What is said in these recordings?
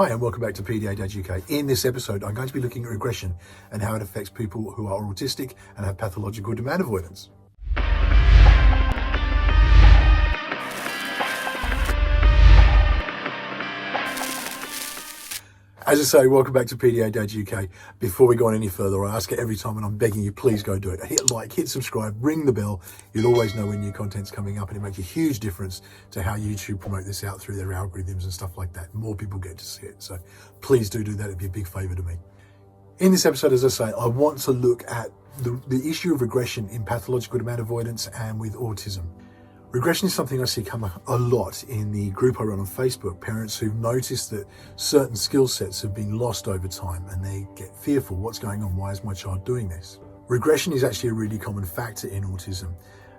Hi and welcome back to PDA.UK. In this episode, I'm going to be looking at regression and how it affects people who are autistic and have pathological demand avoidance. As I say, welcome back to PDA.UK. Before we go on any further, I ask it every time and I'm begging you, please go do it. Hit like, hit subscribe, ring the bell. You'll always know when new content's coming up and it makes a huge difference to how YouTube promote this out through their algorithms and stuff like that. More people get to see it. So please do that. It'd be a big favor to me. In this episode, as I say, I want to look at the issue of regression in pathological demand avoidance and with autism. Regression is something I see come a lot in the group I run on Facebook, parents who've noticed that certain skill sets have been lost over time and they get fearful. What's going on? Why is my child doing this? Regression is actually a really common factor in autism.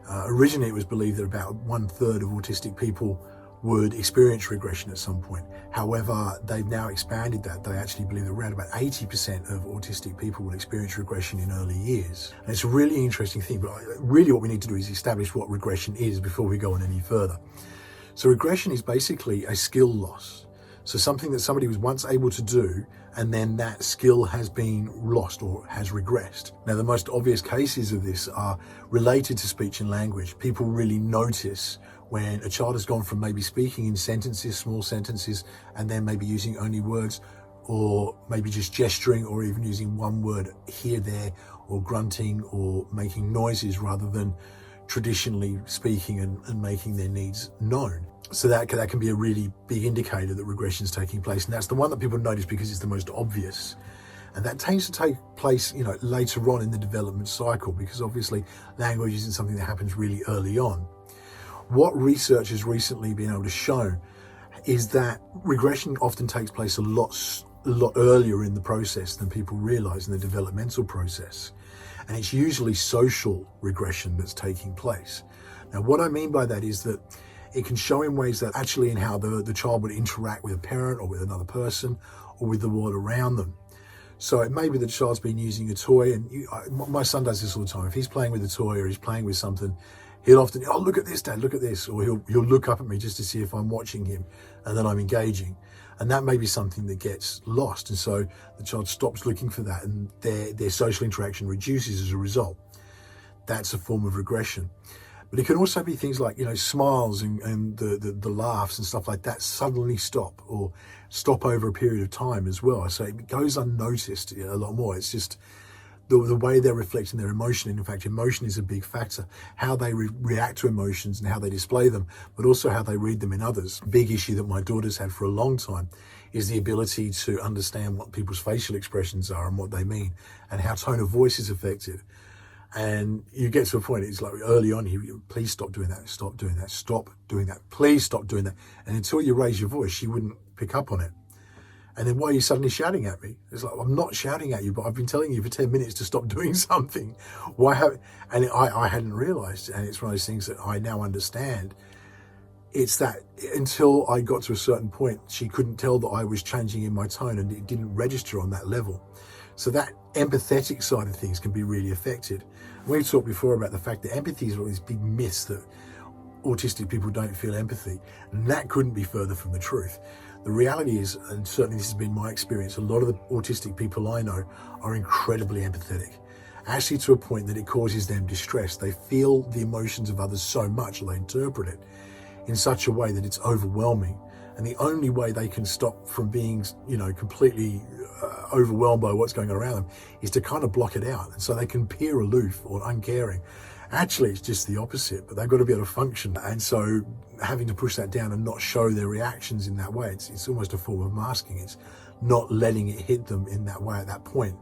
Originally, it was believed that about 1/3 of autistic people would experience regression at some point. However, they've now expanded that. They actually believe that around about 80% of autistic people will experience regression in early years. And it's a really interesting thing, but really what we need to do is establish what regression is before we go on any further. So regression is basically a skill loss. So something that somebody was once able to do, and then that skill has been lost or has regressed. Now, the most obvious cases of this are related to speech and language. People really notice when a child has gone from maybe speaking in sentences, small sentences, and then maybe using only words, or maybe just gesturing, or even using one word here, there, or grunting, or making noises rather than traditionally speaking and making their needs known. So that can be a really big indicator that regression is taking place. And that's the one that people notice because it's the most obvious. And that tends to take place, later on in the development cycle, because obviously language isn't something that happens really early on. What research has recently been able to show is that regression often takes place a lot earlier in the process than people realize in the developmental process. And it's usually social regression that's taking place. Now, what I mean by that is that it can show in ways that actually in how the child would interact with a parent or with another person or with the world around them. So it may be the child's been using a toy, and my son does this all the time. If he's playing with a toy or he's playing with something, he'll often, oh, look at this, Dad, look at this. Or he'll look up at me just to see if I'm watching him and then I'm engaging. And that may be something that gets lost. And so the child stops looking for that and their social interaction reduces as a result. That's a form of regression. But it can also be things like, smiles and the laughs and stuff like that suddenly stop, or stop over a period of time as well. So it goes unnoticed a lot more. It's just the way they're reflecting their emotion. And in fact, emotion is a big factor. How they react to emotions and how they display them, but also how they read them in others. Big issue that my daughter's had for a long time is the ability to understand what people's facial expressions are and what they mean, and how tone of voice is affected. And you get to a point, it's like early on, please stop doing that, stop doing that, stop doing that, please stop doing that. And until you raise your voice, she wouldn't pick up on it. And then why are you suddenly shouting at me? It's like, I'm not shouting at you, but I've been telling you for 10 minutes to stop doing something. I hadn't realized, and it's one of those things that I now understand. It's that until I got to a certain point, she couldn't tell that I was changing in my tone, and it didn't register on that level. So that empathetic side of things can be really affected. We've talked before about the fact that empathy is one of these big myths that autistic people don't feel empathy. And that couldn't be further from the truth. The reality is, and certainly this has been my experience, a lot of the autistic people I know are incredibly empathetic, actually to a point that it causes them distress. They feel the emotions of others so much, they interpret it in such a way that it's overwhelming. And the only way they can stop from being, completely overwhelmed by what's going on around them is to kind of block it out. And so they can appear aloof or uncaring. Actually, it's just the opposite, but they've got to be able to function. And so having to push that down and not show their reactions in that way, it's almost a form of masking. It's not letting it hit them in that way at that point.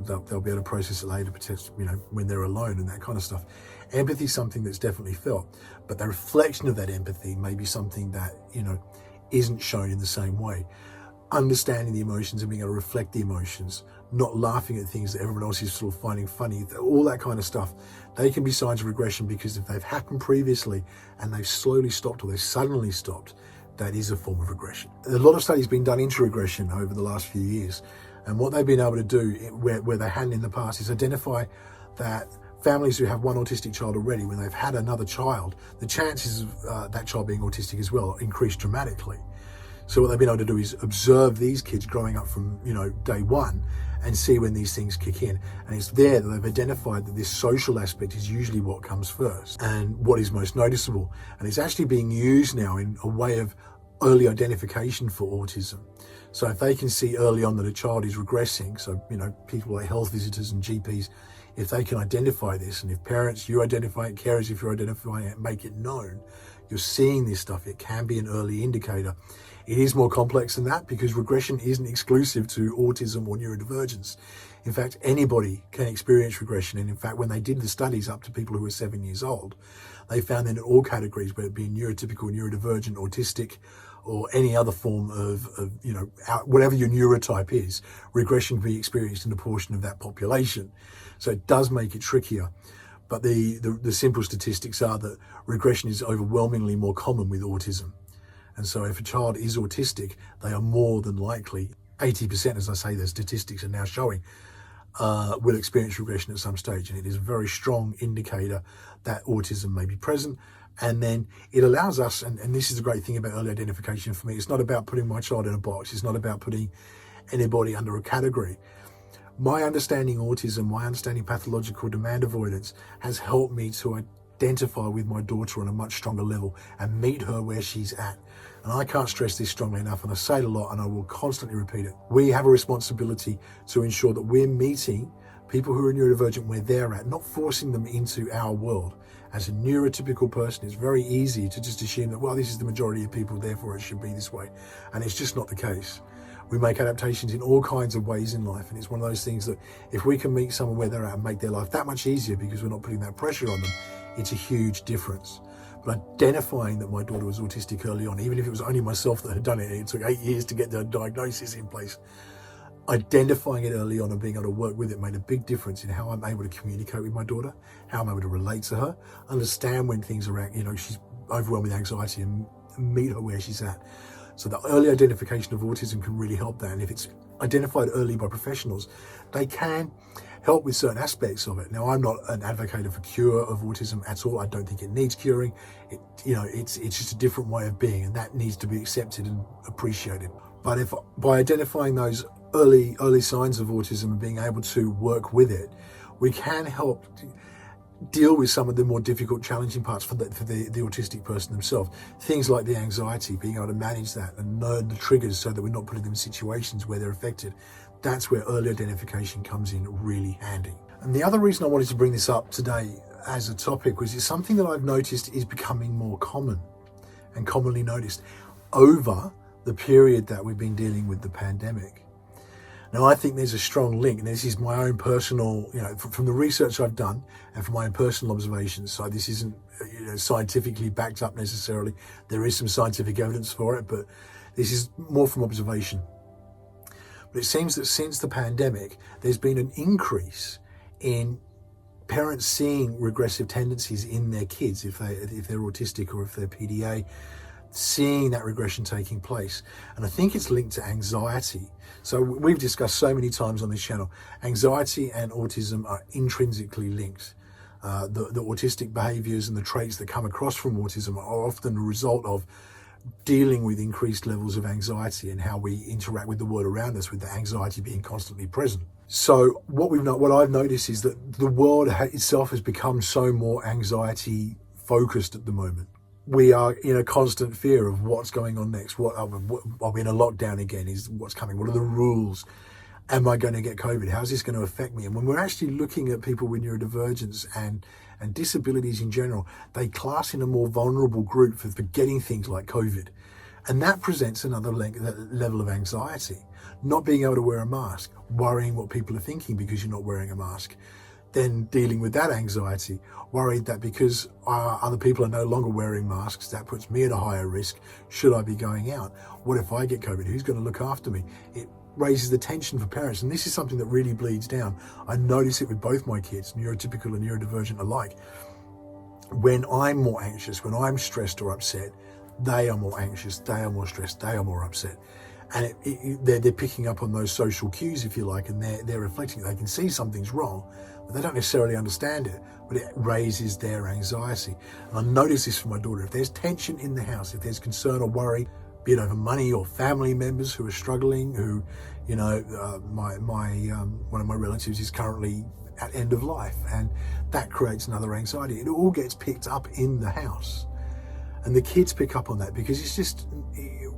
They'll be able to process it later, potentially, when they're alone and that kind of stuff. Empathy is something that's definitely felt, but the reflection of that empathy may be something that, isn't shown in the same way. Understanding the emotions and being able to reflect the emotions, not laughing at things that everyone else is sort of finding funny, all that kind of stuff, they can be signs of regression, because if they've happened previously and they've slowly stopped or they've suddenly stopped, that is a form of regression. A lot of studies been done into regression over the last few years, and what they've been able to do where they hadn't in the past is identify that families who have one autistic child already, when they've had another child, the chances of that child being autistic as well increase dramatically. So what they've been able to do is observe these kids growing up from, day one and see when these things kick in. And it's there that they've identified that this social aspect is usually what comes first and what is most noticeable. And it's actually being used now in a way of early identification for autism. So if they can see early on that a child is regressing, so, people like health visitors and GPs, if they can identify this, and if parents, you identify it, carers, if you're identifying it, make it known, you're seeing this stuff, it can be an early indicator. It is more complex than that because regression isn't exclusive to autism or neurodivergence. In fact, anybody can experience regression. And in fact, when they did the studies up to people who were 7 years old, they found that in all categories, whether it be neurotypical, neurodivergent, autistic, or any other form of whatever your neurotype is, regression can be experienced in a portion of that population. So it does make it trickier. But the simple statistics are that regression is overwhelmingly more common with autism. And so if a child is autistic, they are more than likely, 80%, as I say, the statistics are now showing, will experience regression at some stage. And it is a very strong indicator that autism may be present. And then it allows us, and this is the great thing about early identification for me, it's not about putting my child in a box. It's not about putting anybody under a category. My understanding autism, my understanding pathological demand avoidance has helped me to identify with my daughter on a much stronger level and meet her where she's at. And I can't stress this strongly enough, and I say it a lot and I will constantly repeat it. We have a responsibility to ensure that we're meeting people who are neurodivergent where they're at, not forcing them into our world. As a neurotypical person, it's very easy to just assume that, well, this is the majority of people, therefore it should be this way. And it's just not the case. We make adaptations in all kinds of ways in life, and it's one of those things that if we can meet someone where they're at and make their life that much easier because we're not putting that pressure on them, it's a huge difference. But identifying that my daughter was autistic early on, even if it was only myself that had done it, it took 8 years to get the diagnosis in place, identifying it early on and being able to work with it made a big difference in how I'm able to communicate with my daughter, how I'm able to relate to her, understand when things are at, she's overwhelmed with anxiety and meet her where she's at. So the early identification of autism can really help that. And if it's identified early by professionals, they can help with certain aspects of it. Now, I'm not an advocate of a cure of autism at all. I don't think it needs curing. It's just a different way of being, and that needs to be accepted and appreciated. But if by identifying those early signs of autism and being able to work with it, we can help deal with some of the more difficult, challenging parts for the autistic person themselves. Things like the anxiety, being able to manage that and know the triggers so that we're not putting them in situations where they're affected. That's where early identification comes in really handy. And the other reason I wanted to bring this up today as a topic was it's something that I've noticed is becoming more common and commonly noticed over the period that we've been dealing with the pandemic. Now, I think there's a strong link, and this is my own personal, from the research I've done and from my own personal observations. So this isn't, scientifically backed up necessarily. There is some scientific evidence for it, but this is more from observation. But it seems that since the pandemic, there's been an increase in parents seeing regressive tendencies in their kids, if they're autistic or if they're PDA, seeing that regression taking place. And I think it's linked to anxiety. So we've discussed so many times on this channel, anxiety and autism are intrinsically linked. The autistic behaviors and the traits that come across from autism are often a result of dealing with increased levels of anxiety and how we interact with the world around us, with the anxiety being constantly present. So what I've noticed is that the world itself has become so more anxiety focused at the moment. We are in a constant fear of what's going on next. Are we in a lockdown again? Is what's coming? What are the rules? Am I going to get COVID? How's this going to affect me? And when we're actually looking at people with neurodivergence and disabilities in general, they class in a more vulnerable group for getting things like COVID. And that presents another level of anxiety. Not being able to wear a mask, worrying what people are thinking because you're not wearing a mask. Then dealing with that anxiety, worried that because other people are no longer wearing masks, that puts me at a higher risk. Should I be going out? What if I get COVID? Who's going to look after me? It raises the tension for parents. And this is something that really bleeds down. I notice it with both my kids, neurotypical and neurodivergent alike. When I'm more anxious, when I'm stressed or upset, they are more anxious, they are more stressed, they are more upset. And they're picking up on those social cues, if you like, and they're reflecting. They can see something's wrong, but they don't necessarily understand it, but it raises their anxiety. And I notice this from my daughter. If there's tension in the house, if there's concern or worry, be it over money or family members who are struggling, who, you know, one of my relatives is currently at end of life, and that creates another anxiety. It all gets picked up in the house, and the kids pick up on that because it's just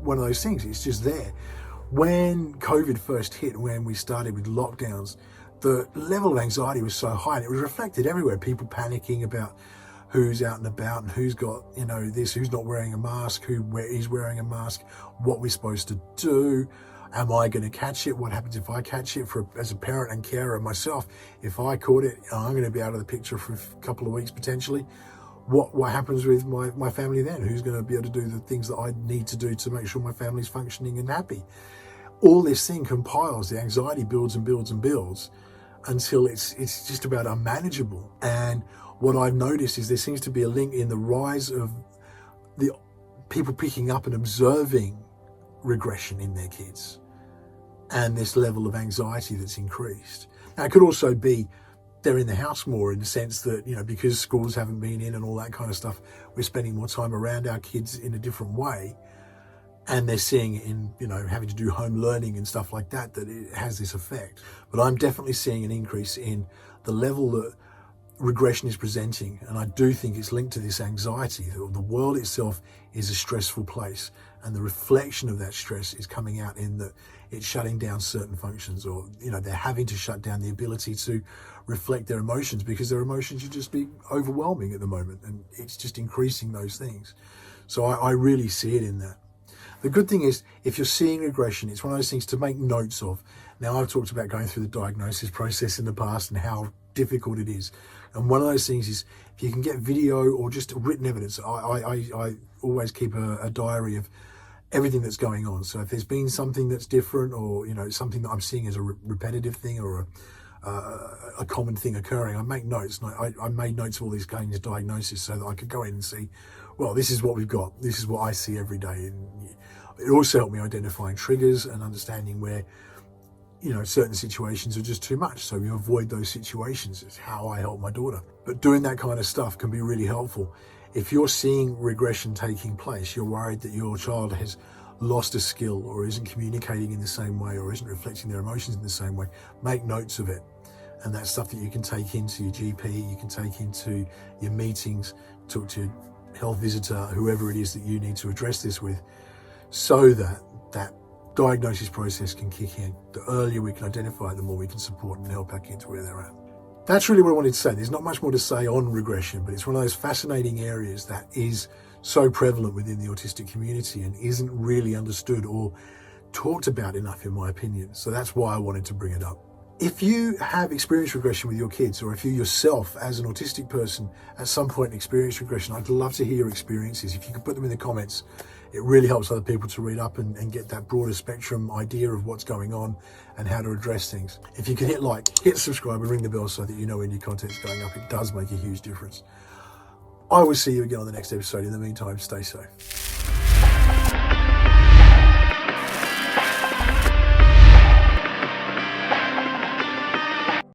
one of those things. It's just there. When COVID first hit, when we started with lockdowns, the level of anxiety was so high, and it was reflected everywhere. People panicking about who's out and about and who's got, you know, this, who's not wearing a mask, who is wearing a mask, what we're supposed to do. Am I going to catch it? What happens if I catch it? As a parent and carer myself, if I caught it, I'm going to be out of the picture for a couple of weeks potentially. What happens with my family then? Who's going to be able to do the things that I need to do to make sure my family's functioning and happy? All this thing compiles, the anxiety builds and builds and builds until it's just about unmanageable. And what I've noticed is there seems to be a link in the rise of the people picking up and observing regression in their kids and this level of anxiety that's increased. Now, it could also be they're in the house more, in the sense that, you know, because schools haven't been in and all that kind of stuff, we're spending more time around our kids in a different way, and they're seeing it in, you know, having to do home learning and stuff like that, that it has this effect. But I'm definitely seeing an increase in the level that regression is presenting, and I do think it's linked to this anxiety. The world itself is a stressful place, and the reflection of that stress is coming out in that it's shutting down certain functions, or, you know, they're having to shut down the ability to reflect their emotions because their emotions are just being overwhelming at the moment, and it's just increasing those things. So I really see it in that. The good thing is, if you're seeing regression, it's one of those things to make notes of. Now, I've talked about going through the diagnosis process in the past and how difficult it is. And one of those things is, if you can get video or just written evidence, I always keep a diary of everything that's going on. So if there's been something that's different, or, you know, something that I'm seeing as a repetitive thing or a common thing occurring, I make notes. And I made notes of all these kinds of diagnoses so that I could go in and see, well, this is what we've got. This is what I see every day. And it also helped me identifying triggers and understanding where, you know, certain situations are just too much. So we avoid those situations. It's how I help my daughter. But doing that kind of stuff can be really helpful. If you're seeing regression taking place, you're worried that your child has lost a skill or isn't communicating in the same way or isn't reflecting their emotions in the same way, make notes of it. And that's stuff that you can take into your GP, you can take into your meetings, talk to your health visitor, whoever it is that you need to address this with, so that that diagnosis process can kick in. The earlier we can identify it, the more we can support and help our kids where they're at. That's really what I wanted to say. There's not much more to say on regression, but it's one of those fascinating areas that is so prevalent within the autistic community and isn't really understood or talked about enough, in my opinion. So that's why I wanted to bring it up. If you have experienced regression with your kids, or if you yourself as an autistic person at some point experienced regression, I'd love to hear your experiences. If you could put them in the comments, it really helps other people to read up and get that broader spectrum idea of what's going on and how to address things. If you can hit like, hit subscribe and ring the bell so that you know when new content's going up, it does make a huge difference. I will see you again on the next episode. In the meantime, stay safe.